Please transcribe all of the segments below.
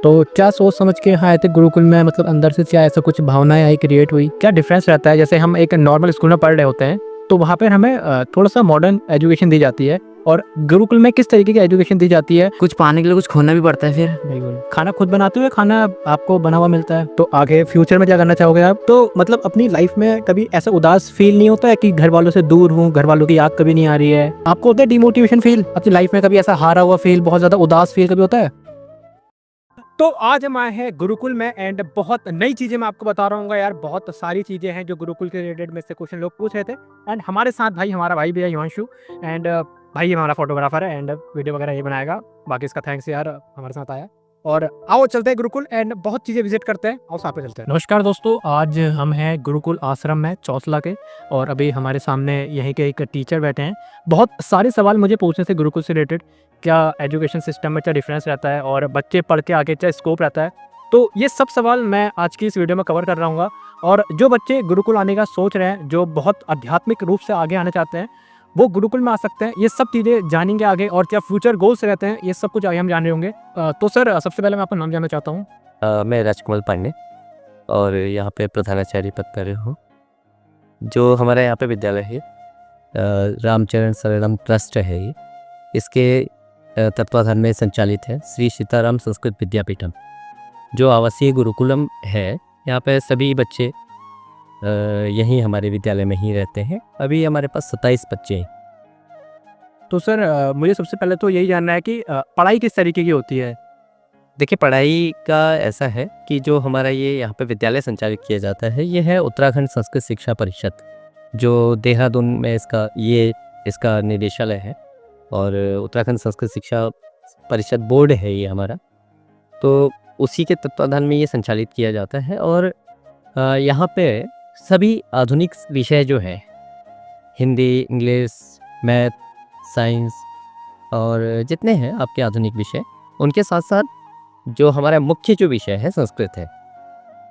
तो क्या सोच समझ के यहाँ आए थे गुरुकुल में, मतलब अंदर से क्या ऐसा कुछ भावनाएं आई, क्रिएट हुई? क्या डिफरेंस रहता है? जैसे हम एक नॉर्मल स्कूल में पढ़ रहे होते हैं तो वहाँ पर हमें थोड़ा सा मॉडर्न एजुकेशन दी जाती है, और गुरुकुल में किस तरीके की एजुकेशन दी जाती है? कुछ पाने के लिए कुछ खोना भी पड़ता है। फिर बिल्कुल, खाना खुद बनाते हुए खाना आपको बना हुआ मिलता है। तो आगे फ्यूचर में क्या करना चाहोगे आप? तो मतलब अपनी लाइफ में कभी ऐसा उदास फील नहीं होता है कि घर वालों से दूर हूँ, घर वालों की याद कभी नहीं आ रही है? आपको होता है डिमोटिवेशन फील अपनी लाइफ में? कभी ऐसा हारा हुआ फील, बहुत ज्यादा उदास फील कभी होता है? तो आज हम आए हैं गुरुकुल में एंड बहुत नई चीजें मैं आपको बता रहा हूँ यार। बहुत सारी चीजें हैं जो गुरुकुल के रिलेटेड में से क्वेश्चन लोग पूछ रहे थे। एंड हमारे साथ हमारा भाई भी है, हिमांशु। एंड भाई ये हमारा फोटोग्राफर है एंड वीडियो वगैरह ये बनाएगा। बाकी इसका थैंक्स यार, हमारे साथ आया। और आओ चलते हैं गुरुकुल एंड बहुत चीजें विजिट करते हैं। आओ साथ में चलते हैं। नमस्कार दोस्तों, आज हम हैं गुरुकुल आश्रम में चौसला के, और अभी हमारे सामने यहीं के एक टीचर बैठे हैं। बहुत सारे सवाल मुझे पूछने से गुरुकुल से रिलेटेड, क्या एजुकेशन सिस्टम में क्या डिफरेंस रहता है और बच्चे पढ़ के आगे क्या स्कोप रहता है। तो ये सब सवाल मैं आज की इस वीडियो में कवर कर रहा हूँ। और जो बच्चे गुरुकुल आने का सोच रहे हैं, जो बहुत आध्यात्मिक रूप से आगे आना चाहते हैं, वो गुरुकुल में आ सकते हैं। ये सब चीज़ें जानेंगे आगे, और क्या फ्यूचर गोल्स रहते हैं, ये सब कुछ आगे हम जान रहे होंगे। तो सर सबसे पहले मैं आपका नाम जानना चाहता हूँ। मैं राजकमल पांडे और यहाँ पे प्रधानाचार्य पद पर हूँ। जो हमारा यहाँ पे विद्यालय है रामचरण शरणम ट्रस्ट है, ये इसके तत्वाधान में संचालित है श्री सीताराम संस्कृत विद्यापीठम, जो आवासीय गुरुकुलम है। यहाँ पे सभी बच्चे यहीं हमारे विद्यालय में ही रहते हैं। अभी हमारे पास 27 बच्चे हैं। तो सर मुझे सबसे पहले तो यही जानना है कि पढ़ाई किस तरीके की होती है? देखिए, पढ़ाई का ऐसा है कि जो हमारा ये यहाँ पे विद्यालय संचालित किया जाता है, ये है उत्तराखंड संस्कृत शिक्षा परिषद, जो देहरादून में इसका निदेशालय है। और उत्तराखंड संस्कृत शिक्षा परिषद बोर्ड है ये हमारा, तो उसी के तत्वाधान में ये संचालित किया जाता है। और यहाँ पे सभी आधुनिक विषय जो है, हिंदी, इंग्लिश, मैथ, साइंस और जितने हैं आपके आधुनिक विषय, उनके साथ साथ जो हमारा मुख्य जो विषय है संस्कृत है।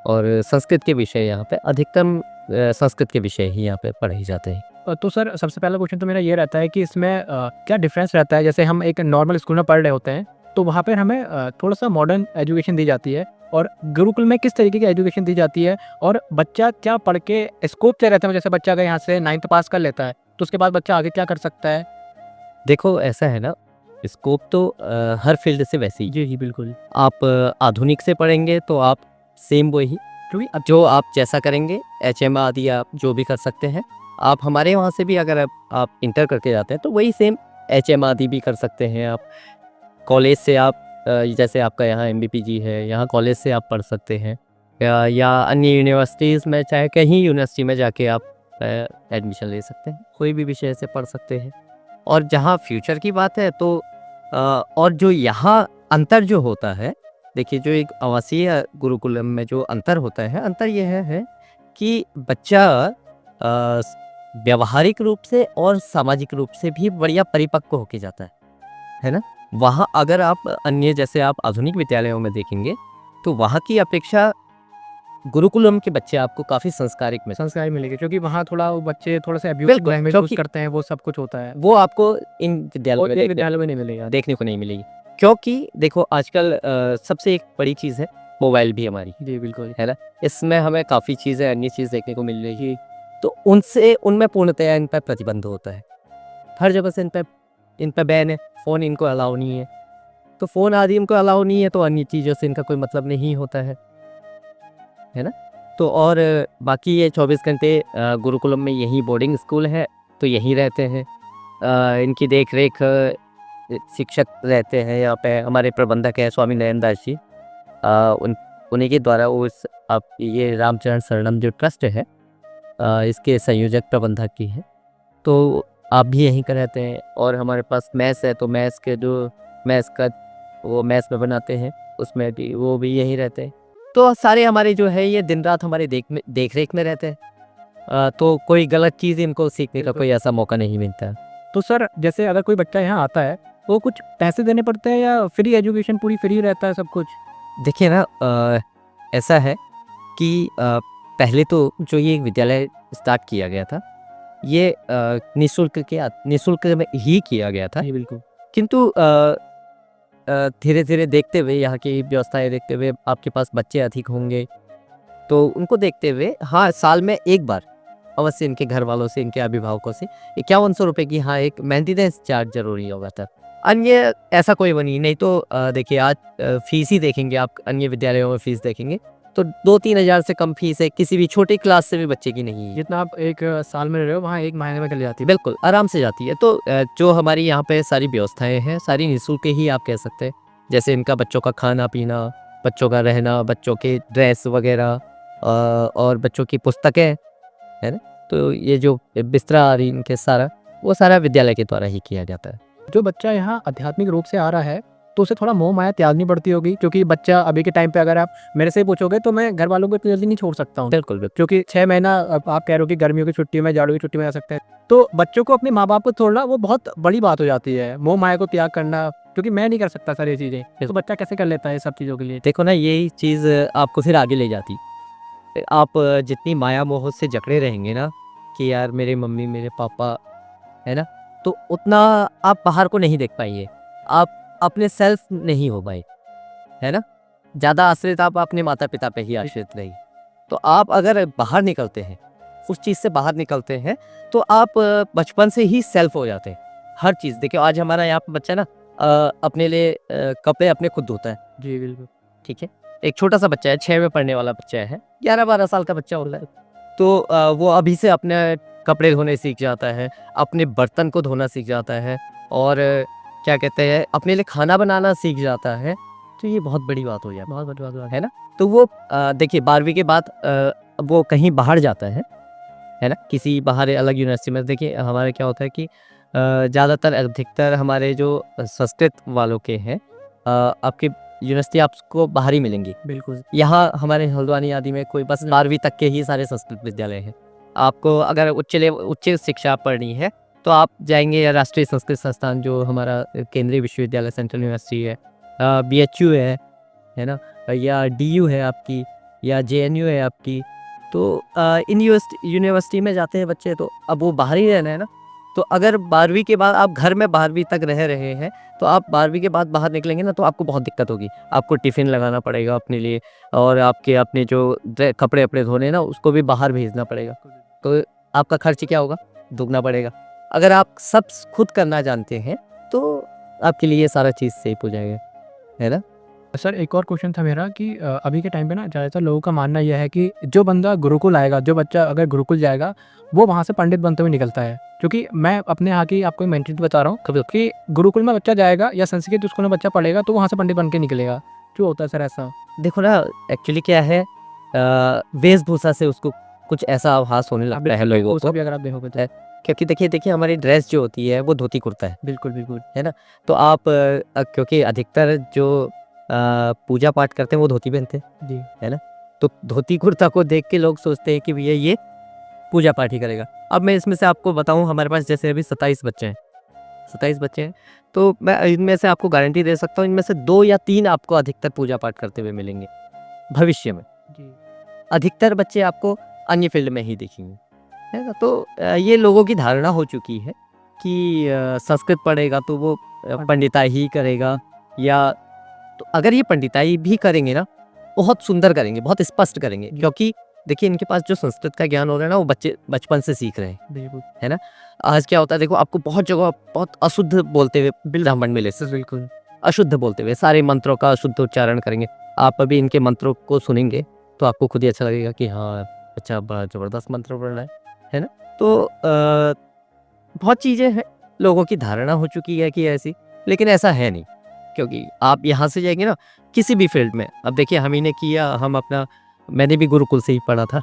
और संस्कृत के विषय यहाँ पे अधिकतम संस्कृत के विषय ही यहाँ पे पढ़ाए जाते हैं। तो सर सबसे पहला क्वेश्चन तो मेरा ये रहता है कि इसमें क्या डिफरेंस रहता है? जैसे हम एक नॉर्मल स्कूल में पढ़ रहे होते हैं तो वहाँ पर हमें थोड़ा सा मॉडर्न एजुकेशन दी जाती है, और गुरुकुल में किस तरीके की एजुकेशन दी जाती है, और बच्चा क्या पढ़ के स्कोप क्या रहता है? जैसे बच्चा अगर यहाँ से 9th पास कर लेता है तो उसके बाद बच्चा आगे क्या कर सकता है? देखो, ऐसा है ना, स्कोप तो हर फील्ड से वैसे ही। जी बिल्कुल। आप आधुनिक से पढ़ेंगे तो आप सेम वही, क्योंकि अब जो आप जैसा करेंगे HM आदि आप जो भी कर सकते हैं। आप हमारे वहाँ से भी अगर आप इंटर करके जाते हैं तो वही सेम HM आदि भी कर सकते हैं। आप कॉलेज से आप जैसे आपका यहाँ MBPG है, यहाँ कॉलेज से आप पढ़ सकते हैं, या अन्य यूनिवर्सिटीज़ में, चाहे कहीं यूनिवर्सिटी में जाके आप एडमिशन ले सकते हैं, कोई भी विषय से पढ़ सकते हैं। और जहाँ फ्यूचर की बात है तो और जो यहाँ अंतर जो होता है, देखिए, जो एक आवासीय गुरुकुलम में जो अंतर होता है, अंतर यह है कि बच्चा व्यावहारिक रूप से और सामाजिक रूप से भी बढ़िया परिपक्व होके जाता है ना। वहाँ अगर आप अन्य जैसे आप आधुनिक विद्यालयों में देखेंगे तो वहाँ की अपेक्षा गुरुकुलम के बच्चे आपको काफ़ी संस्कारिक मिलेंगे, क्योंकि वहाँ थोड़ा वो बच्चे थोड़ा सा अब्यूज़ लैंग्वेज यूज़ करते हैं, वो सब कुछ होता है। वो आपको इन विद्यालय में नहीं मिलेगा, देखने को नहीं मिलेगी। क्योंकि देखो, आजकल सबसे एक बड़ी चीज़ है मोबाइल भी हमारी, जी बिल्कुल, है ना। इसमें हमें काफ़ी चीज़ें, अन्य चीज़ देखने को मिल रही है, तो उनमें पूर्णतया इन पर प्रतिबंध होता है। हर जगह से इन पर बैन है। फ़ोन इनको अलाउ नहीं है, तो फ़ोन आदि इनको अलाउ नहीं है, तो अन्य चीज़ों से इनका कोई मतलब नहीं होता है ना। तो और बाकी ये 24 घंटे गुरुकुलम में यही बोर्डिंग स्कूल है, तो यहीं रहते हैं। इनकी देख रेख शिक्षक रहते हैं यहाँ पे। हमारे प्रबंधक है स्वामी नयन दास जी, उन्हीं के द्वारा ये रामचरण शरणम जो ट्रस्ट है, इसके संयोजक प्रबंधक की है। तो आप भी यहीं का रहते हैं। और हमारे पास मैस है, तो मैस में बनाते हैं, उसमें भी वो भी यहीं रहते हैं। तो सारे हमारे जो है ये दिन रात हमारे देख रेख में रहते हैं, तो कोई गलत चीज़ इनको सीखने का कोई ऐसा मौका नहीं मिलता। तो सर जैसे अगर कोई बच्चा यहाँ आता है तो कुछ पैसे देने पड़ते हैं या फ्री एजुकेशन, पूरी फ्री रहता है सब कुछ? देखिए ना, ऐसा है कि पहले तो जो ये विद्यालय स्टार्ट किया गया था, ये निःशुल्क में ही किया गया था। बिल्कुल। किंतु धीरे धीरे देखते हुए यहाँ की व्यवस्थाएं देखते हुए आपके पास बच्चे अधिक होंगे, तो उनको देखते हुए हाँ साल में एक बार अवश्य इनके घर वालों से, इनके अभिभावकों से 5100 रुपये की हाँ एक मेंटेनेंस चार्ज जरूरी होगा सर। अन्य ऐसा कोई वो नहीं तो देखिए आज फीस ही देखेंगे आप, अन्य विद्यालयों में फीस देखेंगे तो 2-3 हज़ार से कम फीस है, किसी भी छोटी क्लास से भी बच्चे की नहीं है। जितना आप एक साल में रह रहे हो वहाँ एक महीने में चली जाती है। बिल्कुल आराम से जाती है। तो जो हमारी यहाँ पे सारी व्यवस्थाएं हैं सारी निःशुल्क ही आप कह सकते हैं, जैसे इनका बच्चों का खाना पीना, बच्चों का रहना, बच्चों के ड्रेस वगैरह और बच्चों की पुस्तकें, है ना, तो ये जो बिस्तरा आ रही इनके सारा वो सारा विद्यालय के द्वारा ही किया जाता है। जो बच्चा यहाँ आध्यात्मिक रूप से आ रहा है तो उसे थोड़ा मोह माया त्यागनी पड़ती होगी, क्योंकि बच्चा अभी के टाइम पे अगर आप मेरे से पूछोगे तो मैं घर वालों को इतनी जल्दी नहीं छोड़ सकता हूँ, बिल्कुल बिल्कुल। क्योंकि 6 महीना अब आप कह रहे हो कि गर्मियों की छुट्टी में, जाड़ों की छुट्टी में आ सकते हैं, तो बच्चों को अपने माँ बाप को छोड़ना वो बहुत बड़ी बात हो जाती है, मोह माया को त्याग करना, क्योंकि मैं नहीं कर सकता सर ये चीज़ें, तो बच्चा कैसे कर लेता है सब चीज़ों के लिए। देखो ना यही चीज़ आपको फिर आगे ले जाती, आप जितनी माया मोह से जकड़े रहेंगे ना कि यार मेरे मम्मी मेरे पापा, है ना, तो उतना आप बाहर को नहीं देख पाएंगे, आप अपने सेल्फ नहीं हो पाए, है ना, ज़्यादा आश्रित आप अपने माता पिता पे ही आश्रित रहिए। तो आप अगर बाहर निकलते हैं, उस चीज़ से बाहर निकलते हैं तो आप बचपन से ही सेल्फ हो जाते हैं। हर चीज़ देखिए आज हमारा यहाँ पे बच्चा ना अपने लिए कपड़े अपने खुद धोता है। जी बिल्कुल। ठीक है, एक छोटा सा बच्चा है, 6 में पढ़ने वाला बच्चा है, 11-12 साल का बच्चा हो रहा है, तो वो अभी से अपने कपड़े धोने सीख जाता है, अपने बर्तन को धोना सीख जाता है और क्या कहते हैं अपने लिए खाना बनाना सीख जाता है। तो ये बहुत बड़ी बात हो जाए, बहुत बड़ी बात है ना। तो वो देखिए 12वीं के बाद वो कहीं बाहर जाता है ना, किसी बाहर अलग यूनिवर्सिटी में। देखिए हमारे क्या होता है कि ज़्यादातर अधिकतर हमारे जो संस्कृत वालों के हैं आपके यूनिवर्सिटी आपको बाहर ही मिलेंगी। बिल्कुल। यहाँ हमारे हल्द्वानी आदि में कोई बस 12वीं तक के ही सारे संस्कृत विद्यालय हैं। आपको अगर उच्च शिक्षा पढ़नी है तो आप जाएंगे या राष्ट्रीय संस्कृत संस्थान जो हमारा केंद्रीय विश्वविद्यालय सेंट्रल यूनिवर्सिटी है, BHU है ना, या DU है आपकी, या JNU है आपकी। तो इन यूनिवर्सिटी में जाते हैं बच्चे, तो अब वो बाहर ही रहना है ना। तो अगर 12वीं के बाद आप घर में 12वीं तक रह रहे हैं तो आप 12वीं के बाद बाहर निकलेंगे ना तो आपको बहुत दिक्कत होगी, आपको टिफ़िन लगाना पड़ेगा अपने लिए और आपके अपने जो कपड़े अपने धोने ना उसको भी बाहर भेजना पड़ेगा, तो आपका खर्च क्या होगा, दुगना पड़ेगा। अगर आप सब खुद करना जानते हैं तो आपके लिए सारा चीज़ सेफ हो जाएगा, है ना। सर एक और क्वेश्चन था मेरा कि अभी के टाइम पे ना ज़्यादातर लोगों का मानना यह है कि जो बंदा गुरुकुल आएगा, जो बच्चा अगर गुरुकुल जाएगा वो वहाँ से पंडित बनते हुए निकलता है। क्योंकि मैं अपने यहाँ की आपको मेंटलिटी बता रहा हूँ कि गुरुकुल में बच्चा जाएगा या संस्कृत स्कूल में बच्चा पढ़ेगा तो वहाँ से पंडित बन के निकलेगा। क्यों होता है सर ऐसा? देखो ना एक्चुअली क्या है, वेशभूषा से उसको कुछ ऐसा आभास होने लगता है लोगों को, अगर आप देखोगे तो। क्योंकि देखिए हमारी ड्रेस जो होती है वो धोती कुर्ता है। बिल्कुल बिल्कुल। है ना, तो आप क्योंकि अधिकतर जो पूजा पाठ करते हैं वो धोती पहनते हैं जी, है ना, तो धोती कुर्ता को देख के लोग सोचते हैं कि भैया ये पूजा पाठ ही करेगा। अब मैं इसमें से आपको बताऊं, हमारे पास जैसे अभी 27 बच्चे हैं तो मैं इनमें से आपको गारंटी दे सकता हूँ इनमें से 2 या 3 आपको अधिकतर पूजा पाठ करते हुए मिलेंगे भविष्य में। जी। अधिकतर बच्चे आपको अन्य फील्ड में ही देखेंगे, है ना। तो ये लोगों की धारणा हो चुकी है कि संस्कृत पढ़ेगा तो वो पंडिताई ही करेगा, या तो अगर ये पंडिताई भी करेंगे ना बहुत सुंदर करेंगे, बहुत स्पष्ट करेंगे, क्योंकि देखिए इनके पास जो संस्कृत का ज्ञान हो रहा है ना वो बच्चे बचपन से सीख रहे हैं, बिल्कुल, है ना। आज क्या होता है देखो, आपको बहुत जगह बहुत अशुद्ध बोलते हुए ब्राह्मण मिले, बिल्कुल अशुद्ध बोलते हुए सारे मंत्रों का अशुद्ध उच्चारण करेंगे। आप अभी इनके मंत्रों को सुनेंगे तो आपको खुद ही अच्छा लगेगा कि हाँ अच्छा बड़ा ज़बरदस्त मंत्र पढ़ रहा है ना। तो बहुत चीज़ें हैं, लोगों की धारणा हो चुकी है कि ऐसी, लेकिन ऐसा है नहीं। क्योंकि आप यहाँ से जाएंगे ना किसी भी फील्ड में, अब देखिए हम ही ने किया, हम अपना मैंने भी गुरुकुल से ही पढ़ा था,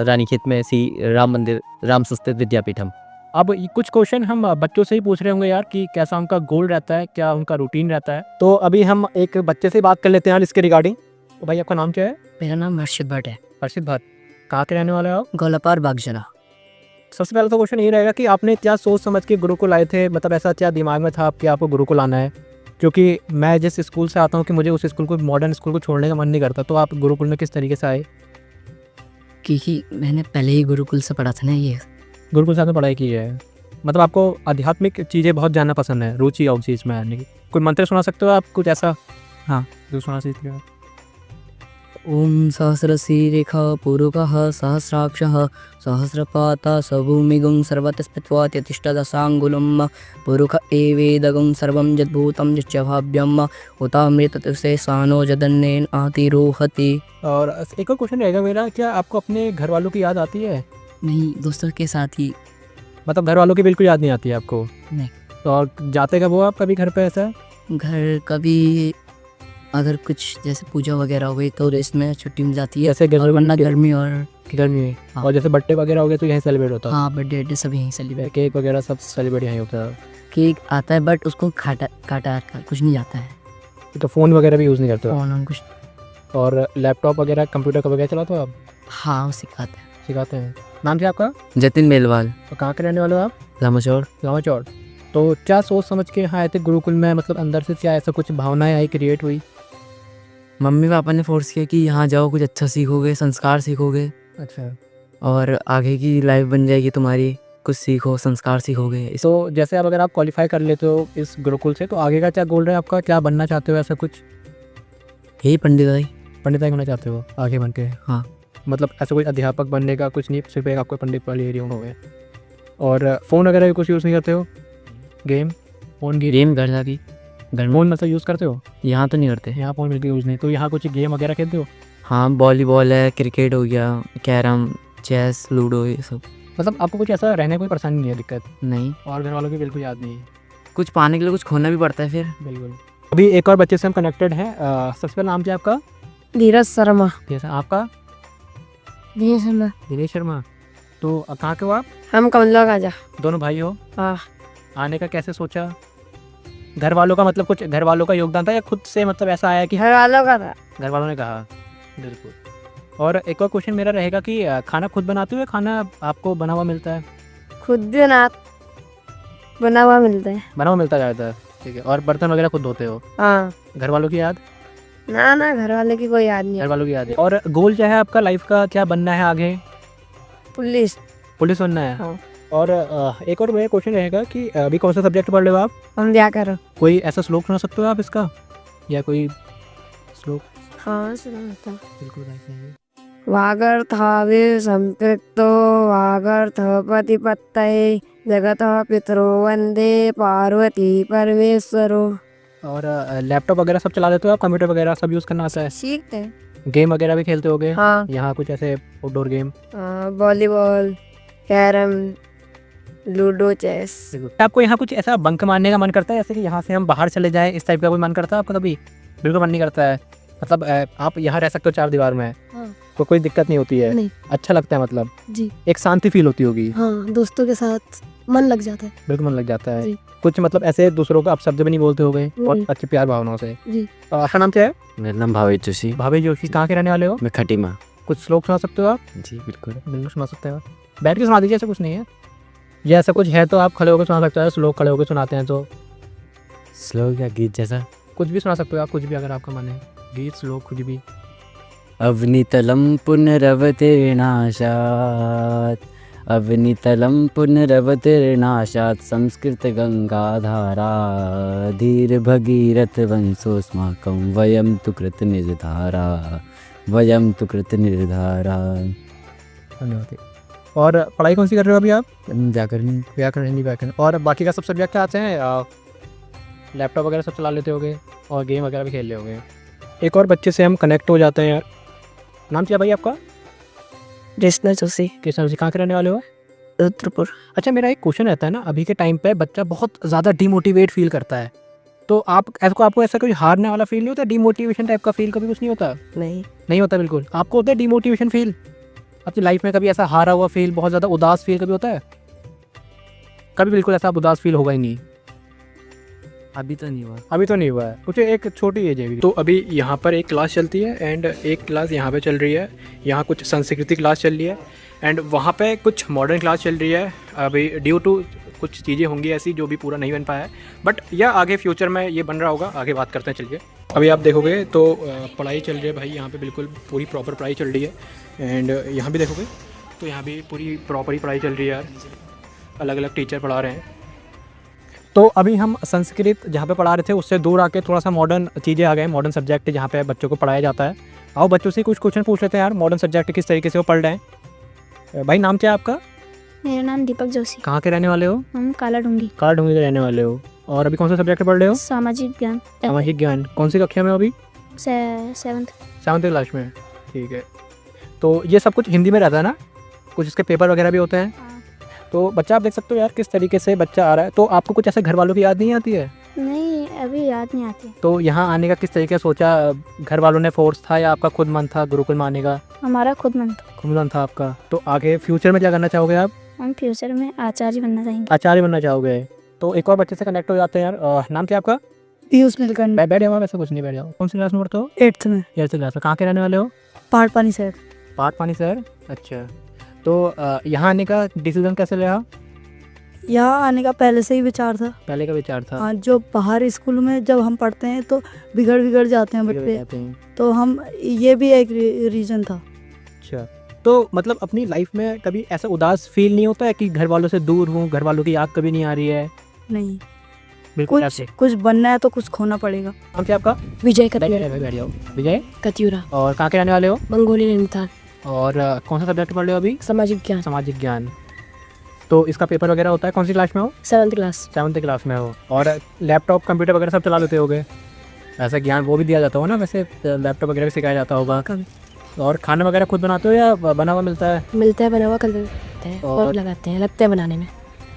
रानीखेत में ऐसी राम मंदिर राम संस्कृत विद्यापीठम। अब कुछ क्वेश्चन हम बच्चों से ही पूछ रहे होंगे यार कि कैसा उनका गोल रहता है, क्या उनका रूटीन रहता है। तो अभी हम एक बच्चे से बात कर लेते हैं यार इसके रिगार्डिंग। तो भाई आपका नाम क्या है? मेरा नाम हर्षित भट्ट है। हर्षित भट्ट, कहाँ के रहने वाले हो आप? गोलापार बागजना। सबसे पहला तो क्वेश्चन ये रहेगा कि आपने क्या सोच समझ के गुरुकुल आए थे, मतलब ऐसा क्या दिमाग में था आपके आपको गुरुकुल आना है? क्योंकि मैं जिस स्कूल से आता हूँ कि मुझे उस स्कूल को, मॉडर्न स्कूल को छोड़ने का मन नहीं करता, तो आप गुरुकुल में किस तरीके से आए? क्योंकि मैंने पहले ही गुरुकुल से पढ़ा था ना, ये गुरुकुल से आपने पढ़ाई की है, मतलब आपको आध्यात्मिक चीज़ें बहुत जानना पसंद है, रुचि है उस चीज़ में आने की। कोई मंत्र सुना सकते हो आप कुछ ऐसा? हाँ, जो सुना सकते हो। ओम सहस्रशीरेख पुरुकः सहस्राक्षः सहस्रपाता सभूमिगुं सर्वतस्थित्वा तिष्ठदशाङ्गुलं पुरुख एवेदगुं सर्वं यद्भूतं यच्च भाव्यम् उतामृतसे सानो जदन्नेन आतिरोहति। और एक और क्वेश्चन रहेगा मेरा, क्या आपको अपने घर वालों की याद आती है? नहीं, दोस्तों के साथ ही। मतलब घर वालों की बिल्कुल याद नहीं आती है आपको? नहीं। तो और जाते कब हो आप कभी घर पे ऐसा? घर कभी अगर कुछ जैसे पूजा वगैरह हो गई तो इसमें छुट्टी मिल जाती है, जैसे और वरना गर्मी और गर्मी में। हाँ। और जैसे बर्थडे वगैरह हो गया तो यहीं सेलिब्रेट होता है? हाँ, बर्थडे सब यहीं सेलिब्रेट। केक वगैरह सब सेलिब्रेट यहीं होता है? केक आता है बट उसको काटा कुछ नहीं जाता है। तो फ़ोन वगैरह भी यूज़ नहीं करते हो? फोन कुछ। और लैपटॉप वगैरह कंप्यूटर वगैरह चलाते हो आप? हाँ, वो सिखाते हैं। सिखाते हैं। नाम क्या आपका? जतिन मेलवाल, तो कहाँ के रहने वाले हो आप? लामाचौर। गाँव। तो क्या सोच समझ के यहाँ आए थे गुरुकुल में, मतलब अंदर से क्या ऐसा कुछ भावनाएं आई क्रिएट हुई? मम्मी पापा ने फोर्स किया कि यहाँ जाओ, कुछ अच्छा सीखोगे, संस्कार सीखोगे अच्छा। और आगे की लाइफ बन जाएगी तुम्हारी, कुछ सीखो, संस्कार सीखोगे। तो जैसे अब अगर आप क्वालिफाई कर लेते हो इस गुरुकुल से, तो आगे का क्या गोल है आपका? क्या बनना चाहते हो ऐसा कुछ? यही पंडिताई। पंडिताई होना चाहते हो आगे बन के? हाँ। मतलब ऐसा कोई अध्यापक बनने का कुछ नहीं, सिर्फ एक आपको पंडित वाली एरिया हो गया। और फ़ोन वगैरह भी कुछ यूज़ नहीं करते हो? गेम फ़ोन की गेम घर जाती घर में। फ़ोन मतलब यूज़ करते हो? यहाँ तो नहीं करते। यहाँ फ़ोन बिल्कुल यूज़ नहीं। तो यहाँ कुछ गेम वगैरह खेलते हो? हाँ, वॉलीबॉल है, क्रिकेट हो गया, कैरम, चेस, लूडो, ये सब। मतलब आपको कुछ ऐसा रहने कोई परेशानी नहीं है, दिक्कत? नहीं, और घर वालों की बिल्कुल याद नहीं है? कुछ पाने के लिए कुछ खोना भी पड़ता है फिर। बिल्कुल। अभी एक और बच्चे से हम कनेक्टेड हैं। सबसे पहले नाम क्या है आपका? धीरज शर्मा। जैसा आपका? धीरज शर्मा। दिनेश शर्मा। तो कहाँ के हो आप? हम कमला गाजा। दोनों भाई हो? हाँ। आने का कैसे सोचा? घर वालों का मतलब कुछ घर वालों का योगदान था या खुद से मतलब ऐसा आया कि घर वालों का था। घर वालों ने कहा? बिल्कुल। और एक और क्वेश्चन मेरा रहेगा कि खाना खुद बनाते हो या खाना आपको बना हुआ मिलता है? खुद बना हुआ मिलता है। बना हुआ मिलता जाता है, ठीक है। और बर्तन वगैरह खुद धोते हो? हाँ। घर वालों की याद? ना, घर वाले की कोई याद नहीं घर है। वालों की याद है। और गोल क्या है आपका लाइफ का, क्या बनना है आगे? पुलिस। पुलिस बनना है? हाँ। और एक और मेरा क्वेश्चन रहेगा कि अभी कौन सा सब्जेक्ट पढ़ रहे हो आप? हम व्याकरण। कोई ऐसा श्लोक सुना सकते हो आप इसका, या कोई श्लोक? हाँ, सुना था। बिल्कुल ऐसे। वागर्थाविव संपृक्तो वागर्थपतिपत्तये जगतः पितरो वंदे पार्वती परमेश्वरो। और लैपटॉप वगैरह सब चला देते हो आप? कंप्यूटर वगैरह सब यूज़ करना आता है? सीखते हैं। गेम वगैरह भी खेलते होगे? हाँ। यहाँ कुछ ऐसे outdoor game? Volleyball, carrom, ludo, chess. आपको यहाँ कुछ ऐसा बंक मारने का मन करता है, जैसे कि यहाँ से हम बाहर चले जाएं, इस टाइप का कोई मन करता है आपका कभी? बिल्कुल मन नहीं करता है। मतलब आप यहाँ रह सकते हो 4 दीवार में? हाँ। तो कोई दिक्कत नहीं होती है? नहीं। अच्छा लगता है मतलब? जी। एक शांति फील होती होगी? हाँ, दोस्तों के साथ मन लग जाता है। बिल्कुल मन लग जाता है। जी। कुछ मतलब ऐसे दूसरों को आप शब्द भी नहीं बोलते हो गए? बहुत नहीं। अच्छी प्यार भावनाओं से। जी। आपका नाम क्या है? मेरा नाम भावेश जोशी। भाभी जोशी। कहाँ के रहने वाले हो? मैं खटीमा। कुछ श्लोक सुना सकते हो आप? जी बिल्कुल। बिल्कुल सुना सकते हो। बैठ के सुना दीजिए, ऐसा कुछ नहीं है। या ऐसा कुछ है तो आप खड़े होकर सुना सकते हो, श्लोक खड़े होकर सुनाते हैं तो? श्लोक या गीत जैसा? कुछ भी सुना सकते हो आप, कुछ भी अगर आपका मन है। गीत, श्लोक, कुछ भी। अवनीतलं पुनरवतीर्णाशात् अवनीतलं पुनरवतीर्णाशात् संस्कृत गंगाधारा धीर भगीरथ वंशोऽस्माकं वयं तु कृत निर्धारा धन्यवाद। और पढ़ाई कौन सी कर रहे हो अभी आप? व्याकरण। व्याकरण, हिंदी व्याकरण। और बाकी का सब सब्जेक्ट आते हैं? लैपटॉप वगैरह सब चला लेते होगे और गेम वगैरह भी खेल ले होगे। एक और बच्चे से हम कनेक्ट हो जाते हैं यार। नाम क्या भाई आपका? कृष्णा जोशी। कृष्णा जी। कहाँ के रहने वाले हो? रुद्रपुर। अच्छा, मेरा एक क्वेश्चन रहता है ना, अभी के टाइम पे बच्चा बहुत ज़्यादा डिमोटिवेट फील करता है, तो आपको ऐसा कोई हारने वाला फील नहीं होता? डिमोटिवेशन टाइप का फील कभी कुछ नहीं होता? नहीं होता बिल्कुल। आपको होता है डिमोटिवेशन फील अपनी लाइफ में? कभी ऐसा हारा हुआ फील, बहुत ज़्यादा उदास फील कभी होता है? कभी बिल्कुल ऐसा उदास फील होगा ही नहीं? अभी तो नहीं हुआ। अभी तो नहीं हुआ है। कुछ एक छोटी एज है अभी। तो अभी यहाँ पर एक क्लास चलती है एंड एक क्लास यहाँ पे चल रही है। यहाँ कुछ संस्कृति क्लास चल रही है एंड वहाँ पे कुछ मॉडर्न क्लास चल रही है। अभी ड्यू टू कुछ चीज़ें होंगी ऐसी जो भी पूरा नहीं बन पाया है, बट यह आगे फ्यूचर में ये बन रहा होगा। आगे बात करते हैं, चलिए। अभी आप देखोगे तो पढ़ाई चल रही है भाई, यहाँ पे बिल्कुल पूरी प्रॉपर पढ़ाई चल रही है। एंड यहाँ भी देखोगे तो यहाँ भी पूरी प्रॉपर ही पढ़ाई चल रही है यार। अलग अलग टीचर पढ़ा रहे हैं। तो अभी हम संस्कृत जहाँ पे पढ़ा रहे थे उससे दूर आके थोड़ा सा मॉडर्न चीज़ें आ गए, मॉडर्न सब्जेक्ट जहाँ पे बच्चों को पढ़ाया जाता है। आओ बच्चों से कुछ क्वेश्चन पूछ लेते हैं यार, मॉडर्न सब्जेक्ट किस तरीके से वो पढ़ रहे हैं। भाई नाम क्या है आपका? मेरा नाम दीपक जोशी। कहाँ के रहने वाले हो? हम काला डूंगी कार ढूंढी के रहने वाले हो। और अभी कौन सा सब्जेक्ट पढ़ रहे हो? सामाजिक ज्ञान सामाजिक ज्ञान। कौन सी कक्षा में हो अभी? 7th। 7th क्लास में। ठीक है। तो ये सब कुछ हिंदी में रहता है ना? कुछ इसके पेपर वगैरह भी होते हैं। तो बच्चा आप देख सकते हो यार किस तरीके से बच्चा आ रहा है। तो आपको कुछ ऐसे घर वालों की याद नहीं आती है? नहीं, अभी याद नहीं आती। तो यहाँ आने का किस तरीके से सोचा? घर वालों ने फोर्स था या आपका खुद मन था गुरुकुल में आने का? हमारा खुद मन था। खुद मन था आपका। तो आगे फ्यूचर में क्या करना चाहोगे आप? हम फ्यूचर में आचार्य बनना चाहेंगे। आचार्य बनना चाहोगे। तो एक और बच्चे से कनेक्ट हो जाते हैं यार। नाम क्या आपका? पीयूष नीलकंठ। बैठ जाओ, वैसे कुछ नहीं, बैठ जाओ। कौन सी क्लास में पढ़ते हो? 8th में। 8th क्लास में। कहाँ के रहने वाले हो? पहाड़ पानी साइड। पाट पानी सर। अच्छा। तो यहाँ आने का डिसीजन कैसे लिया? यहाँ आने का पहले से ही विचार था। पहले का विचार था? हाँ, जो बाहर स्कूल में जब हम पढ़ते हैं तो बिगड़ जाते हैं बच्चे, जाते हैं। तो हम ये भी एक रीज़न था। अच्छा। तो मतलब अपनी लाइफ में कभी ऐसा उदास फील नहीं होता है कि घर वालों से दूर हूँ, घर वालों की याद कभी नहीं आ रही है? नहीं, बिल्कुल ऐसे। कुछ बनना है तो कुछ खोना पड़ेगा। नाम क्या आपका? विजय बैठ जाओ। विजय। कत्यूरा। और कहाँ के रहने वाले हो? बंगोली नैनीताल। और कौन सा सब्जेक्ट पढ़ रहे हो अभी? सामाजिक ज्ञान। सामाजिक ज्ञान। तो इसका पेपर वगैरह होता है? कौन सी क्लास में हो? 7th class. 7th क्लास में हो। और लैपटॉप कंप्यूटर वगैरह सब चला लेते होगे? ऐसा ज्ञान वो भी दिया जाता होगा ना, वैसे लैपटॉप वगैरह भी सिखाया जाता होगा। कभी। और खाना वगैरह खुद बनाते हो या बना हुआ मिलता है? मिलता है, बना हुआ कर देते हैं और लगाते हैं, लगते हैं बनाने में,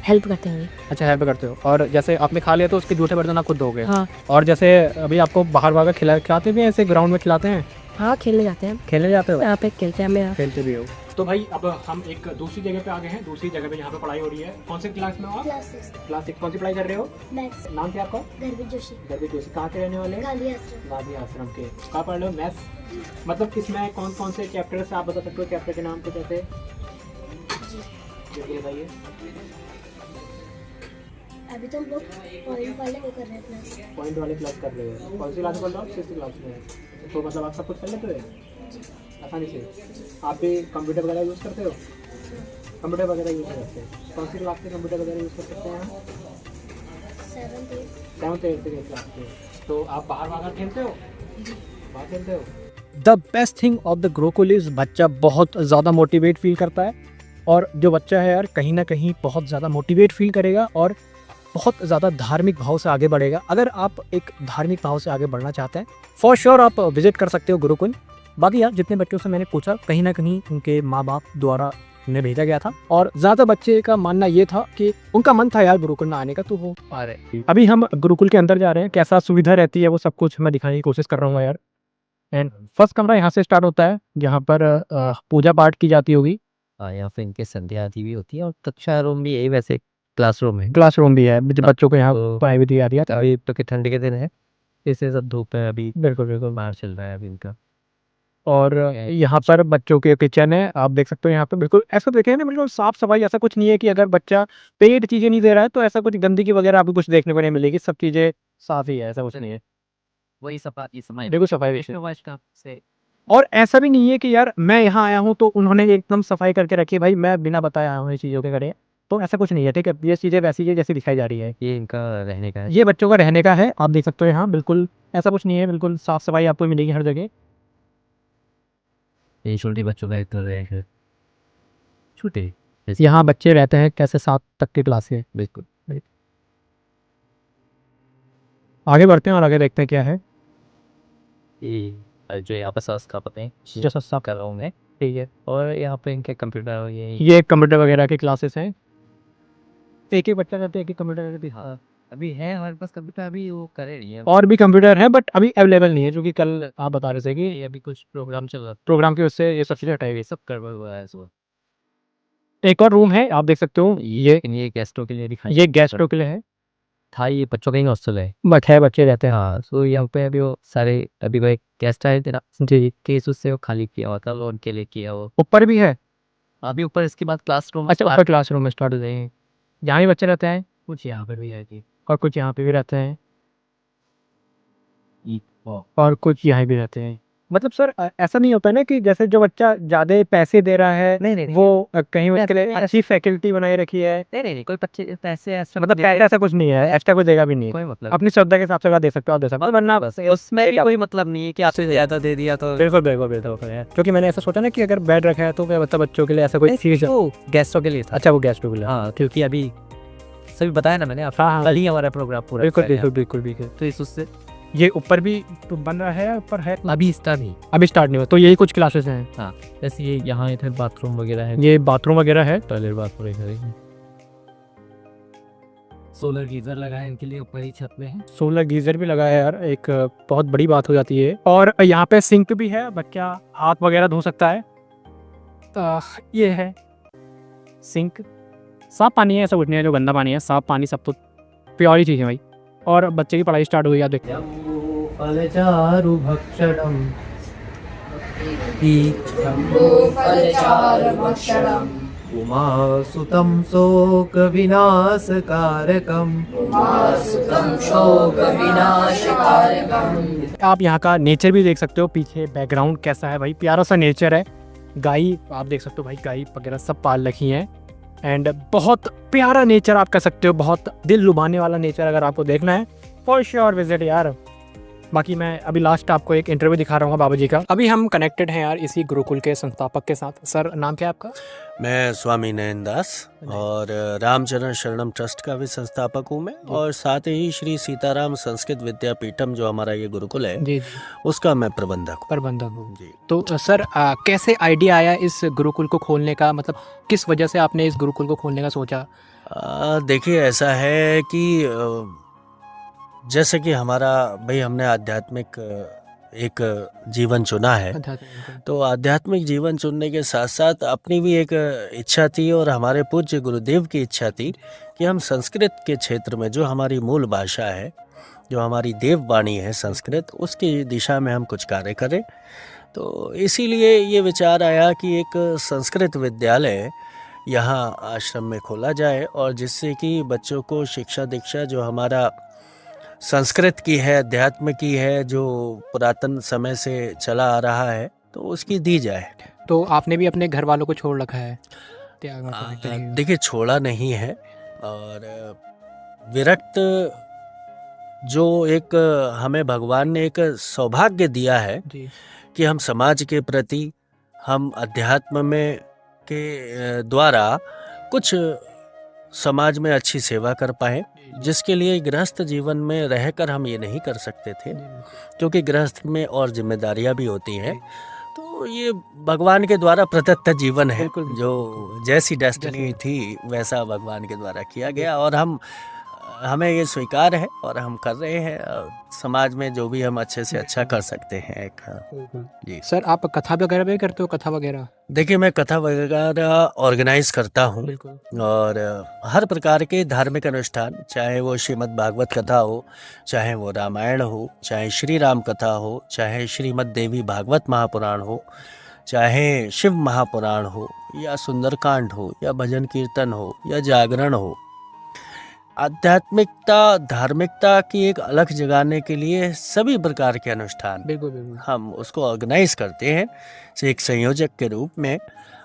हेल्प करते हैं। अच्छा, हेल्प करते हो। और जैसे आपने खा लिया तो उसके जूठे बर्तन आप खुद धोगे? हाँ। और जैसे अभी आपको बाहर खिलाते भी हैं, ऐसे ग्राउंड में खिलाते हैं? हाँ, खेलने जाते हैं। खेलने जाते हो? यहाँ पे खेलते हैं, हम खेलते भी हो। तो भाई अब हम एक दूसरी जगह पे आ गए हैं, दूसरी जगह पे जहाँ पे पढ़ाई हो रही है। कौन से क्लास में हो आप? क्लास 6। कौन सी पढ़ाई कर रहे हो? मैथ्स। नाम क्या आपका? गर्भित जोशी। गर्भित जोशी। कहाँ के रहने वाले? गांधी आश्रम। गांधी आश्रम के। कहाँ पढ़ रहे हो? मैथ्स। मतलब इसमें कौन कौन से चैप्टर से आप बता सकते हो? चैप्टर के नाम कुछ ऐसे बताइए। अभी तो हम लोग पॉइंट वाले वो कर रहे हैं क्लास। पॉइंट वाले क्लास कर रहे हो। कौन सी क्लास में पढ़ रहे हो? 6th क्लास में। तो मतलब आप सब कुछ कर लेते हो आसानी से? आप भी कंप्यूटर वगैरह यूज़ करते हो? कंप्यूटर वगैरह यूज़ करते हैं? कौन सी क्लास में कंप्यूटर वगैरह यूज़ कर सकते हैं? 7th 8th क्लास में। तो आप बाहर खेलते हो? बाहर खेलते हो? The best thing of the Gurukul is बच्चा बहुत ज़्यादा मोटिवेट फील करता है। और जो बच्चा है यार कहीं ना कहीं बहुत ज़्यादा मोटिवेट फील करेगा और बहुत ज़्यादा धार्मिक भाव से आगे बढ़ेगा। अगर आप एक धार्मिक भाव से आगे बढ़ना चाहते हैं फॉर श्योर आप विजिट कर सकते हो गुरुकुल। बाकी यार जितने बच्चों से मैंने पूछा कहीं ना कहीं उनके माँ बाप द्वारा उन्हें भेजा गया था और ज़्यादा बच्चे का मानना ये था कि उनका मन था यार गुरुकुल में आने का, तो वो आ रहे। अभी हम गुरुकुल के अंदर जा रहे हैं, कैसा सुविधा रहती है वो सब कुछ मैं दिखाने की कोशिश कर रहा हूँ यार। एंड फर्स्ट कमरा यहाँ से स्टार्ट होता है जहाँ पर पूजा पाठ की जाती होगी। यहाँ पे इनके संध्या आदि भी होती है और कक्षा रूम भी यही वैसे क्लासरूम है। क्लासरूम भी है, बच्चों को यहाँ पढ़ाई भी दी जाती है। अभी तो कि ठंड के दिन है, इससे सब धूप है, अभी बिल्कुल बिल्कुल बाहर चल रहा है अभी इनका। और यहाँ पर बच्चों के किचन है, आप देख सकते हो यहाँ पे बिल्कुल ऐसा देखें ना, बिल्कुल साफ सफाई। ऐसा कुछ नहीं है कि अगर बच्चा पेड चीजें नहीं दे रहा है तो ऐसा कुछ गंदगी वगैरह आपको कुछ देखने को नहीं मिलेगी, सब चीजें साफ ही है, ऐसा कुछ नहीं है। वही सफाई समय बिल्कुल सफाई से। और ऐसा भी नहीं है कि यार मैं यहाँ आया हूँ तो उन्होंने एकदम सफाई करके रखी, भाई मैं बिना बताए आया हूँ ये चीज़ों के करे, तो ऐसा कुछ नहीं है। ठीक है, ये चीज़ें वैसी है जैसी दिखाई जा रही है। ये इनका रहने का है। ये बच्चों का रहने का है, आप देख सकते हो यहाँ बिल्कुल ऐसा कुछ नहीं है, बिल्कुल साफ सफाई आपको मिलेगी हर जगह। ये छोटे बच्चों का एक रहे हैं, छोटे यहाँ बच्चे रहते हैं कैसे 7 तक की क्लास है। बिल्कुल। आगे बढ़ते हैं और आगे देखते हैं क्या है। ये जो यहाँ पे सस का पता है जो सस्ता कर रहा हूँ मैं। ठीक है, और यहाँ पे इनके कंप्यूटर ये कंप्यूटर वगैरह की क्लासेस हैं। एक ही बच्चा रहता है, एक ही कंप्यूटर भी। हाँ, अभी है हमारे पास कंप्यूटर, अभी वो करे नहीं है। और भी कंप्यूटर है बट अभी अवेलेबल नहीं है, जो कि कल आप बता रहे थे कि ये अभी कुछ प्रोग्राम चल रहा है, प्रोग्राम की वजह से ये सब चीज़ें हटाई गई। सब करवा हुआ है सब। एक और रूम है, आप देख सकते हो, ये गेस्टों के लिए दिखाई। ये गेस्टों के लिए है, था ये बच्चों का ही हॉस्टल है। बट है बच्चे रहते हैं। हाँ, तो यहाँ पे अभी वो सारे अभी कोई गेस्ट आए थे ना, जी, केस उससे वो खाली किया हुआ था, वो उनके लिए किया वो। ऊपर भी है। अभी ऊपर इसके बाद क्लासरूम। अच्छा, ऊपर क्लासरूम में स्टार्ट हो जाएंगे, यहाँ भी बच्चे रहते हैं कुछ यहाँ पे भी है जी। और कुछ यहाँ पे भी रहते हैं और कुछ यहाँ भी रहते हैं। मतलब सर ऐसा नहीं होता है ना कि जैसे जो बच्चा ज्यादा पैसे दे रहा है नहीं नहीं वो कहीं उसके लिए अच्छी फैकल्टी बनाई रखी है, नहीं कोई पैसे ऐसा मतलब पैसा ऐसा कुछ नहीं है, एक्स्ट्रा कुछ देगा भी नहीं, कोई मतलब अपनी श्रद्धा के हिसाब से अगर दे सकते हो आप दे सकते हो, वरना बस उसमें भी कोई मतलब नहीं है कि आपसे ज्यादा दे दिया तो बिल्कुल बिल्कुल बिल्कुल क्योंकि मैंने ऐसा सोचा ना कि अगर बेड रखा है तो फिर मतलब बच्चों के लिए ऐसा कोई चीज। वो गेस्टों के लिए था। अच्छा वो गेस्ट के लिए। हाँ क्योंकि अभी सभी बताया ना मैंने आप हाँ हाँ कल ही हमारा प्रोग्राम पूरा बिल्कुल किया बिल्कुल बिल्कुल बिल्कुल। तो इस उससे ये ऊपर भी तो बन रहा है, ऊपर है अभी स्टार्ट नहीं अभी स्टार्ट नहीं हुआ, तो यही कुछ क्लासेस हैं। जैसे ये यहाँ इधर बाथरूम वगैरह है, ये बाथरूम वगैरह है, टॉयलेट बाथरूम इधर ही सोलर गीजर लगाए इनके लिए ऊपर ही छत में है। सोलर गीजर भी लगा है यार, एक बहुत बड़ी बात हो जाती है। और यहाँ पे सिंक भी है, बच्चा हाथ वगैरह धो सकता है। ये है सिंक, साफ पानी है, ऐसा कुछ नहीं है जो गंदा पानी है, साफ पानी सब तो प्योर ही चीज़ है भाई। और बच्चे की पढ़ाई स्टार्ट हुई, याद देखते उमासुतं शोकविनाशकारकम् आप यहाँ का नेचर भी देख सकते हो, पीछे बैकग्राउंड कैसा है भाई, प्यारा सा नेचर है। गाय आप देख सकते हो भाई, गाय वगैरह सब पाल रखी हैं एंड बहुत प्यारा नेचर आप कह सकते हो, बहुत दिल लुभाने वाला नेचर। अगर आपको देखना है फॉर श्योर विजिट यार। बाकी मैं अभी लास्ट आपको एक इंटरव्यू दिखा रहा हूँ बाबा जी का। अभी हम कनेक्टेड हैं यार इसी गुरुकुल के संस्थापक के साथ। सर नाम क्या है आपका? मैं स्वामी नयन दास और रामचरण शरणम ट्रस्ट का भी संस्थापक हूँ मैं, और साथ ही श्री सीताराम संस्कृत विद्यापीठम जो हमारा ये गुरुकुल है जी उसका मैं प्रबंधक हूँ। प्रबंधक हूँ जी। तो सर कैसे आइडिया आया इस गुरुकुल को खोलने का, मतलब किस वजह से आपने इस गुरुकुल को खोलने का सोचा? देखिए ऐसा है कि जैसे कि हमारा भाई हमने आध्यात्मिक एक जीवन चुना है, तो आध्यात्मिक जीवन चुनने के साथ साथ अपनी भी एक इच्छा थी और हमारे पूज्य गुरुदेव की इच्छा थी कि हम संस्कृत के क्षेत्र में जो हमारी मूल भाषा है, जो हमारी देववाणी है संस्कृत, उसकी दिशा में हम कुछ कार्य करें। तो इसीलिए ये विचार आया कि एक संस्कृत विद्यालय यहाँ आश्रम में खोला जाए और जिससे कि बच्चों को शिक्षा दीक्षा जो हमारा संस्कृत की है, अध्यात्म की है, जो पुरातन समय से चला आ रहा है, तो उसकी दी जाए। तो आपने भी अपने घर वालों को छोड़ रखा है? देखिए छोड़ा नहीं है, और विरक्त जो एक हमें भगवान ने एक सौभाग्य दिया है जी। कि हम समाज के प्रति, हम अध्यात्म में के द्वारा कुछ समाज में अच्छी सेवा कर पाए, जिसके लिए गृहस्थ जीवन में रहकर हम ये नहीं कर सकते थे, क्योंकि गृहस्थ में और जिम्मेदारियां भी होती हैं। तो ये भगवान के द्वारा प्रदत्त जीवन है, जो जैसी डेस्टिनी थी वैसा भगवान के द्वारा किया गया, और हमें ये स्वीकार है और हम कर रहे हैं समाज में जो भी हम अच्छे से अच्छा कर सकते हैं। जी सर आप कथा वगैरह भी करते हो? कथा वगैरह? देखिए मैं कथा वगैरह ऑर्गेनाइज करता हूँ, और हर प्रकार के धार्मिक अनुष्ठान, चाहे वो श्रीमद् भागवत कथा हो, चाहे वो रामायण हो, चाहे श्री राम कथा हो, चाहे श्रीमद् देवी भागवत महापुराण हो, चाहे शिव महापुराण हो, या सुंदरकांड हो, या भजन कीर्तन हो, या जागरण हो, आध्यात्मिकता धार्मिकता की एक अलग जगाने के लिए सभी प्रकार के अनुष्ठान बिल्कुल हम उसको ऑर्गेनाइज करते हैं एक संयोजक के रूप में,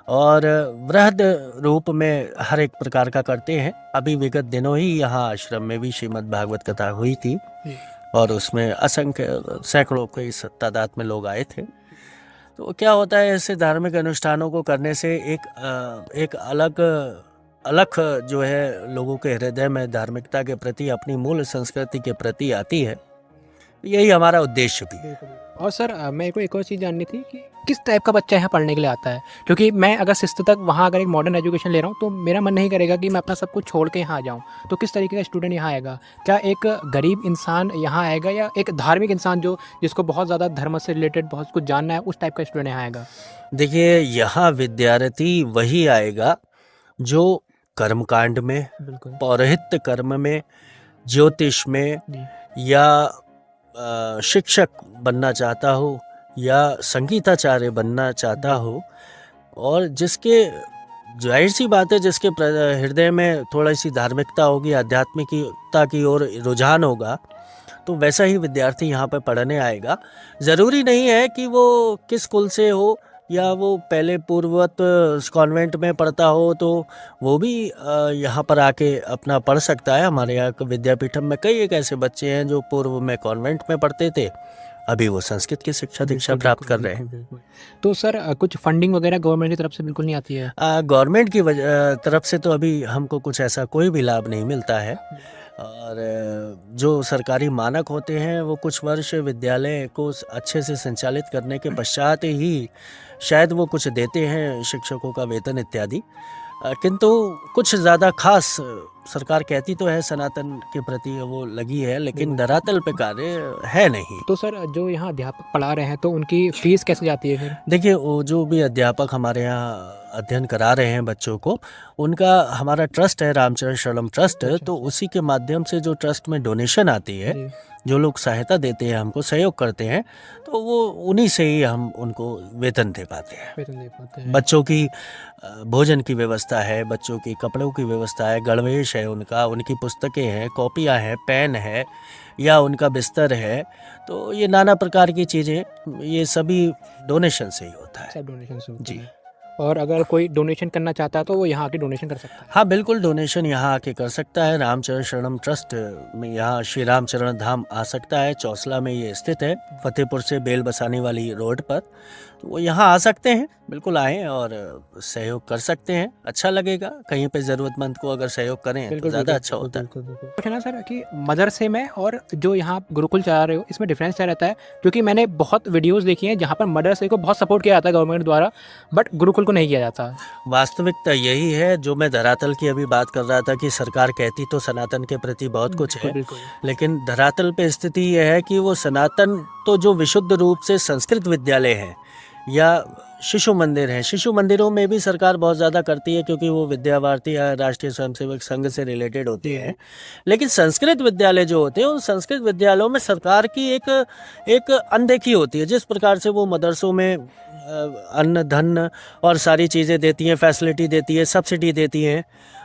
और वृहद रूप में हर एक प्रकार का करते हैं। अभी विगत दिनों ही यहाँ आश्रम में भी श्रीमद् भागवत कथा हुई थी, और उसमें असंख्य सैकड़ों की तादाद में लोग आए थे। तो क्या होता है, ऐसे धार्मिक अनुष्ठानों को करने से एक अलग जो है लोगों के हृदय में धार्मिकता के प्रति, अपनी मूल संस्कृति के प्रति आती है। यही हमारा उद्देश्य भी है। और सर मेरे को एक और चीज़ जाननी थी कि किस टाइप का बच्चा यहाँ पढ़ने के लिए आता है, क्योंकि मैं अगर सिक्स्थ तक वहाँ अगर एक मॉडर्न एजुकेशन ले रहा हूँ तो मेरा मन नहीं करेगा कि मैं अपना सब कुछ छोड़ के यहाँ आ जाऊँ। तो किस तरीके का स्टूडेंट यहाँ आएगा? क्या एक गरीब इंसान यहाँ आएगा, या एक धार्मिक इंसान जिसको बहुत ज़्यादा धर्म से रिलेटेड बहुत कुछ जानना है, उस टाइप का स्टूडेंट यहाँ आएगा? देखिए यहाँ विद्यार्थी वही आएगा जो कर्मकांड में, पौरोहित्य कर्म में, ज्योतिष में, या शिक्षक बनना चाहता हो, या संगीताचार्य बनना चाहता हो, और जिसके जाहिर सी बात है जिसके हृदय में थोड़ी सी धार्मिकता होगी, आध्यात्मिकता की ओर रुझान होगा, तो वैसा ही विद्यार्थी यहाँ पर पढ़ने आएगा। ज़रूरी नहीं है कि वो किस कुल से हो या वो पहले पूर्ववत कॉन्वेंट में पढ़ता हो, तो वो भी यहाँ पर आके अपना पढ़ सकता है। हमारे यहाँ के विद्यापीठम में कई एक ऐसे बच्चे हैं जो पूर्व में कॉन्वेंट में पढ़ते थे, अभी वो संस्कृत की शिक्षा दीक्षा प्राप्त कर रहे हैं। तो सर कुछ फंडिंग वगैरह गवर्नमेंट की तरफ से बिल्कुल नहीं आती है? गवर्नमेंट की तरफ से तो अभी हमको कुछ ऐसा कोई भी लाभ नहीं मिलता है। और जो सरकारी मानक होते हैं वो कुछ वर्ष विद्यालय को अच्छे से संचालित करने के पश्चात ही शायद वो कुछ देते हैं, शिक्षकों का वेतन इत्यादि, किंतु कुछ ज़्यादा खास सरकार कहती तो है सनातन के प्रति वो लगी है, लेकिन धरातल पे कार्य है नहीं। तो सर जो यहाँ अध्यापक पढ़ा रहे हैं तो उनकी फीस कैसे जाती है फिर? देखिए, वो जो भी अध्यापक हमारे यहाँ अध्ययन करा रहे हैं बच्चों को, उनका हमारा ट्रस्ट है रामचरण शरणम ट्रस्ट, तो उसी के माध्यम से जो ट्रस्ट में डोनेशन आती है, जो लोग सहायता देते हैं, हमको सहयोग करते हैं, तो वो उन्हीं से ही हम उनको वेतन दे पाते हैं। बच्चों की भोजन की व्यवस्था है, बच्चों की कपड़ों की व्यवस्था है, गणवेश है उनका, उनकी पुस्तकें हैं, कॉपियाँ हैं, पेन है या उनका बिस्तर है, तो ये नाना प्रकार की चीज़ें ये सभी डोनेशन से ही होता है। सब डोनेशन से जी। और अगर कोई डोनेशन करना चाहता है तो वो यहाँ आके डोनेशन कर सकता है? हाँ बिल्कुल, डोनेशन यहाँ आके कर सकता है। रामचरण शरणम ट्रस्ट में यहाँ श्री रामचरण धाम आ सकता है, चौसला में ये स्थित है, फतेहपुर से बेल बसाने वाली रोड पर। तो वो यहाँ आ सकते हैं, बिल्कुल आएँ और सहयोग कर सकते हैं, अच्छा लगेगा। कहीं पे ज़रूरतमंद को अगर सहयोग करें तो ज़्यादा अच्छा होता है। है ना सर कि मदरसे में और जो यहाँ गुरुकुल चला रहे हो इसमें डिफरेंस क्या रहता है? क्योंकि मैंने बहुत वीडियोस देखी हैं जहाँ पर मदरसे को बहुत सपोर्ट किया जाता है गवर्नमेंट द्वारा, बट गुरुकुल को नहीं किया जाता। वास्तविकता यही है जो मैं धरातल की अभी बात कर रहा था कि सरकार कहती तो सनातन के प्रति बहुत कुछ है, लेकिन धरातल पे स्थिति यह है कि वो सनातन तो जो विशुद्ध रूप से संस्कृत विद्यालय है या शिशु मंदिर है, शिशु मंदिरों में भी सरकार बहुत ज़्यादा करती है क्योंकि वो विद्या भारती या राष्ट्रीय स्वयंसेवक संघ से रिलेटेड होती है। लेकिन संस्कृत विद्यालय जो होते हैं उन संस्कृत विद्यालयों में सरकार की एक अनदेखी होती है। जिस प्रकार से वो मदरसों में अन्न धन और सारी चीज़ें देती हैं, फैसिलिटी देती है, सब्सिडी देती हैं,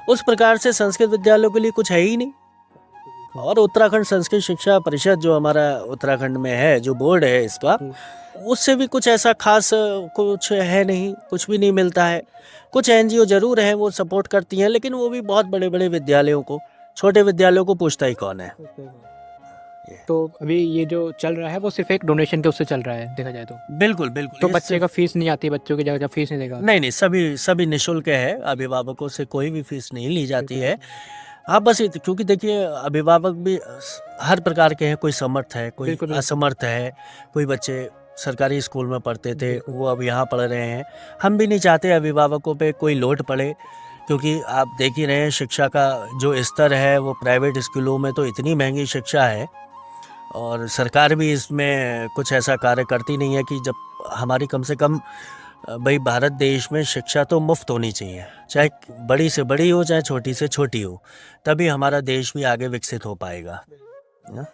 उस प्रकार से संस्कृत विद्यालयों के लिए कुछ है ही नहीं। और उत्तराखंड संस्कृत शिक्षा परिषद जो हमारा उत्तराखंड में है, जो बोर्ड है इसका, उससे भी कुछ ऐसा खास कुछ है नहीं, कुछ भी नहीं मिलता है। कुछ एनजीओ जरूर हैं, वो सपोर्ट करती हैं, लेकिन वो भी बहुत बड़े बड़े विद्यालयों को, छोटे विद्यालयों को पूछता ही कौन है। तो अभी ये जो चल रहा है वो सिर्फ एक डोनेशन के उससे चल रहा है देखा जाए तो? बिल्कुल बिल्कुल। तो बच्चे का फीस नहीं आती, बच्चों की जगह फीस नहीं देगा? नहीं, सभी निःशुल्क है, अभिभावकों से कोई भी फीस नहीं ली जाती है। हाँ बस क्योंकि देखिए अभिभावक भी हर प्रकार के हैं, कोई समर्थ है, कोई असमर्थ है, कोई बच्चे सरकारी स्कूल में पढ़ते थे वो अब यहाँ पढ़ रहे हैं। हम भी नहीं चाहते अभिभावकों पे कोई लोड पड़े, क्योंकि आप देख ही रहे हैं शिक्षा का जो स्तर है वो प्राइवेट स्कूलों में तो इतनी महंगी शिक्षा है, और सरकार भी इसमें कुछ ऐसा कार्य करती नहीं है कि जब हमारी कम से कम भाई भारत देश में शिक्षा तो मुफ्त होनी चाहिए, चाहे बड़ी से बड़ी हो चाहे छोटी से छोटी हो, तभी हमारा देश भी आगे विकसित हो पाएगा ना?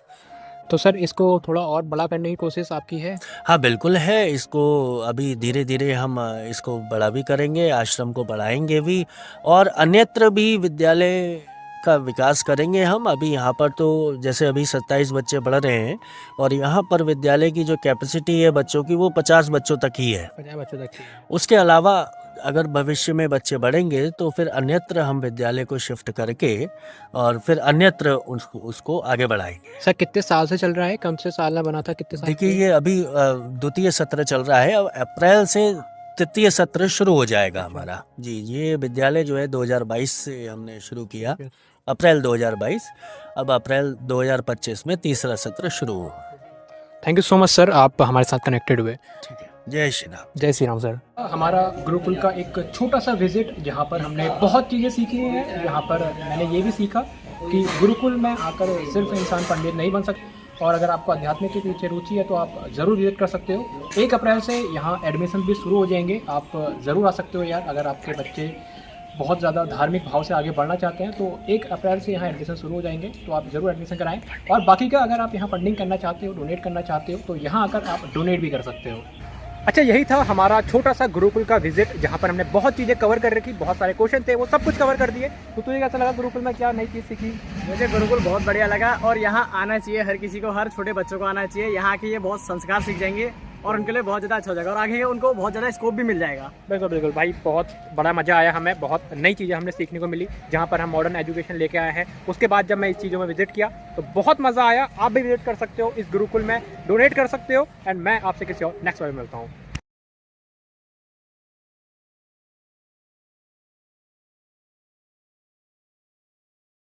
तो सर इसको थोड़ा और बड़ा करने की कोशिश आपकी है? हाँ बिल्कुल है, इसको अभी धीरे धीरे हम इसको बड़ा भी करेंगे, आश्रम को बढ़ाएंगे भी और अन्यत्र भी विद्यालय का विकास करेंगे हम। अभी यहाँ पर तो जैसे अभी 27 बच्चे पढ़ रहे हैं और यहाँ पर विद्यालय की जो कैपेसिटी है बच्चों की वो 50 बच्चों तक ही है। 50 बच्चों तक ही। उसके अलावा अगर भविष्य में बच्चे बढ़ेंगे तो फिर अन्यत्र हम विद्यालय को शिफ्ट करके और फिर अन्यत्र उसको आगे बढ़ाएंगे। सर कितने साल से चल रहा है? कम से साल में बना था? कितने साल? देखिए ये अभी द्वितीय सत्र चल रहा है, अब अप्रैल से तृतीय सत्र शुरू हो जाएगा हमारा। जी, ये विद्यालय जो है 2022 से हमने शुरू किया, अप्रैल 2022, अब अप्रैल 2025 में तीसरा सत्र शुरू हुआ। Thank you so much sir, आप हमारे साथ कनेक्टेड हुए। ठीक है, जय श्री राम। जय श्री राम सर। हमारा गुरुकुल का एक छोटा सा विजिट जहाँ पर हमने बहुत चीज़ें सीखी हैं। यहाँ पर मैंने ये भी सीखा कि गुरुकुल में आकर सिर्फ इंसान पंडित नहीं बन सकता, और अगर आपको अध्यात्म के पीछे रुचि है तो आप ज़रूर विजिट कर सकते हो। 1 अप्रैल से यहाँ एडमिशन भी शुरू हो जाएंगे, आप ज़रूर आ सकते हो यार। अगर आपके बच्चे बहुत ज़्यादा धार्मिक भाव से आगे बढ़ना चाहते हैं तो 1 अप्रैल से यहाँ एडमिशन शुरू हो जाएंगे, तो आप ज़रूर एडमिशन कराएं। और बाकी का अगर आप यहाँ फंडिंग करना चाहते हो, डोनेट करना चाहते हो, तो यहाँ आकर आप डोनेट भी कर सकते हो। अच्छा, यही था हमारा छोटा सा गुरुकुल का विजिट, जहाँ पर हमने बहुत चीज़ें कवर कर रखी, बहुत सारे क्वेश्चन थे, वो सब कुछ कवर कर दिए। तो तुझे कैसा लगा गुरुकुल में, क्या नई चीज़ सीखी? मुझे गुरुकुल बहुत बढ़िया लगा और यहाँ आना चाहिए हर किसी को, हर छोटे बच्चों को आना चाहिए। यहाँ के ये बहुत संस्कार सीख जाएंगे और उनके लिए बहुत ज़्यादा अच्छा हो जाएगा और आगे उनको बहुत ज़्यादा स्कोप भी मिल जाएगा। बिल्कुल बिल्कुल भाई, बहुत बड़ा मज़ा आया हमें, बहुत नई चीज़ें हमने सीखने को मिली जहाँ पर हम मॉडर्न एजुकेशन लेके आए हैं। उसके बाद जब मैं इस चीज़ों में विजिट किया तो बहुत मज़ा आया। आप भी विजिट कर सकते हो इस गुरुकुल में, डोनेट कर सकते हो। एंड मैं आपसे किसी और नेक्स्ट वीडियो में मिलता हूँ।